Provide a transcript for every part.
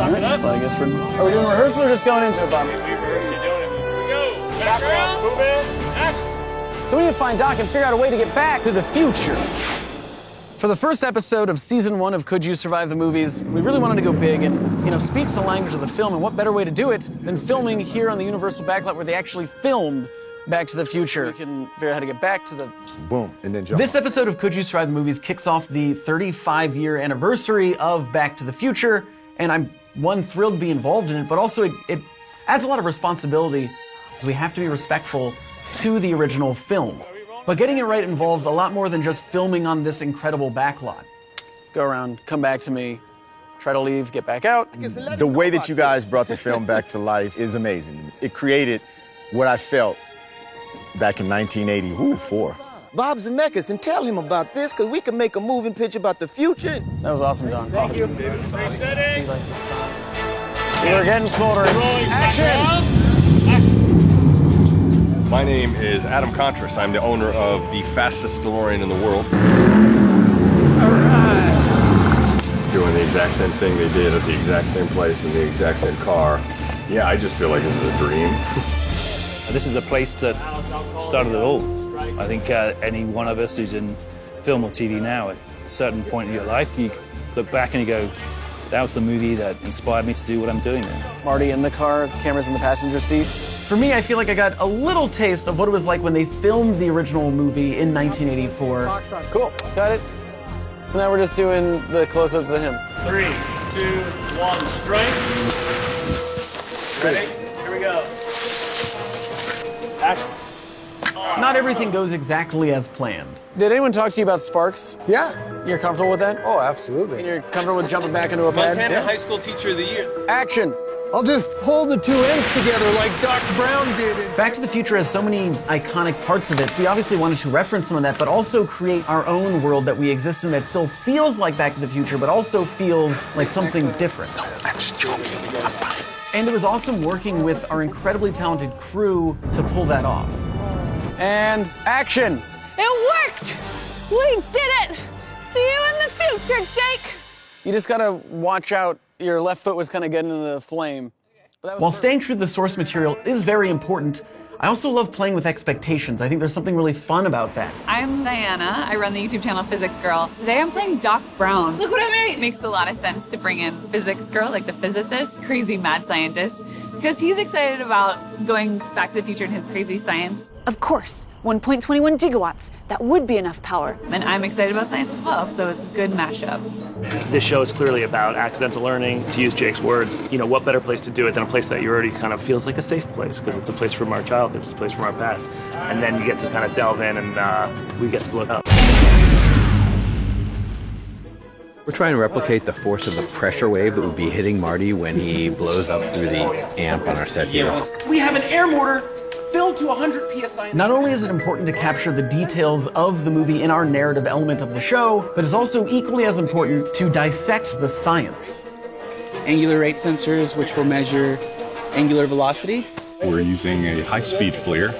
Right, so I guess are we doing rehearsal or just going into it, Bob? Background, move in, action. So we need to find Doc and figure out a way to get back to the future. For the first episode of season 1 of Could You Survive the Movies, we really wanted to go big and, speak the language of the film, and what better way to do it than filming here on the Universal backlot where they actually filmed Back to the Future. We can figure out how to get back to the... Boom, and then jump This on. episode of Could You Survive the Movies kicks off the 35-year anniversary of Back to the Future, and I'm, one, thrilled to be involved in it, but also it adds a lot of responsibility. We have to be respectful to the original film. But getting it right involves a lot more than just filming on this incredible backlot. Go around, come back to me, try to leave, get back out. The way that you guys brought the film back to life is amazing. It created what I felt back in 1984. Bob Zemeckis, and tell him about this, because we can make a moving picture about the future. That was awesome, Don. Thank you. Resetting. See, like, the sun. We're getting smoldering. Action! My name is Adam Contras. I'm the owner of the fastest DeLorean in the world. All right. Doing the exact same thing they did at the exact same place in the exact same car. Yeah, I just feel like this is a dream. This is a place that started it all. I think any one of us who's in film or TV now, at a certain point in your life, you look back and you go, that was the movie that inspired me to do what I'm doing now. Marty in the car, cameras in the passenger seat. For me, I feel like I got a little taste of what it was like when they filmed the original movie in 1984. Cool, got it. So now we're just doing the close-ups of him. 3, 2, 1, strike. Ready? Here we go. Action. Not everything goes exactly as planned. Did anyone talk to you about sparks? Yeah. You're comfortable with that? Oh, And absolutely. you're comfortable with jumping back into a pad? Montana High School Teacher of the Year. Action! I'll just hold the two ends together like Doc Brown did. Back to the Future has so many iconic parts of it. We obviously wanted to reference some of that, but also create our own world that we exist in that still feels like Back to the Future, but also feels like something different. No, I'm just joking. I'm fine. And it was awesome working with our incredibly talented crew to pull that off. And action! It worked! We did it! See you in the future, Jake! You just gotta watch out. Your left foot was kind of getting into the flame. While staying true to the source material is very important, I also love playing with expectations. I think there's something really fun about that. I'm Diana. I run the YouTube channel Physics Girl. Today I'm playing Doc Brown. Look what I made! It makes a lot of sense to bring in Physics Girl, like the physicist, crazy mad scientist, because he's excited about going back to the future in his crazy science. Of course, 1.21 gigawatts. That would be enough power. And I'm excited about science as well, so it's a good mashup. This show is clearly about accidental learning. To use Jake's words, what better place to do it than a place that you already kind of feels like a safe place, because it's a place from our childhood, it's a place from our past. And then you get to kind of delve in and we get to blow it up. We're trying to replicate the force of the pressure wave that would be hitting Marty when he blows up through the amp on our set here. We have an air mortar filled to 100 psi. Not only is it important to capture the details of the movie in our narrative element of the show, but it's also equally as important to dissect the science. Angular rate sensors, which will measure angular velocity. We're using a high-speed FLIR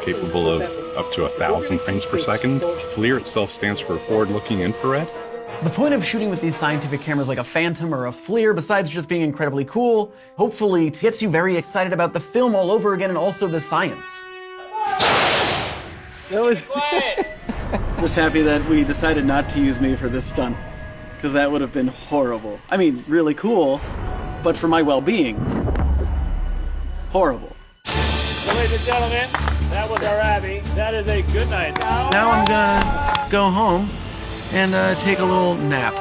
capable of up to 1,000 frames per second. FLIR itself stands for forward-looking infrared. The point of shooting with these scientific cameras like a Phantom or a FLIR, besides just being incredibly cool, hopefully gets you very excited about the film all over again and also the science. That was just happy that we decided not to use me for this stunt, because that would have been horrible. I mean, really cool, but for my well-being, horrible. So, ladies and gentlemen, that was our Abby. That is a good night. Now I'm gonna go home and take a little nap.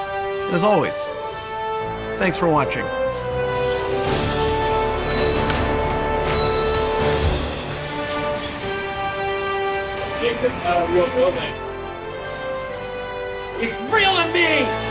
As always, thanks for watching. It's real to me!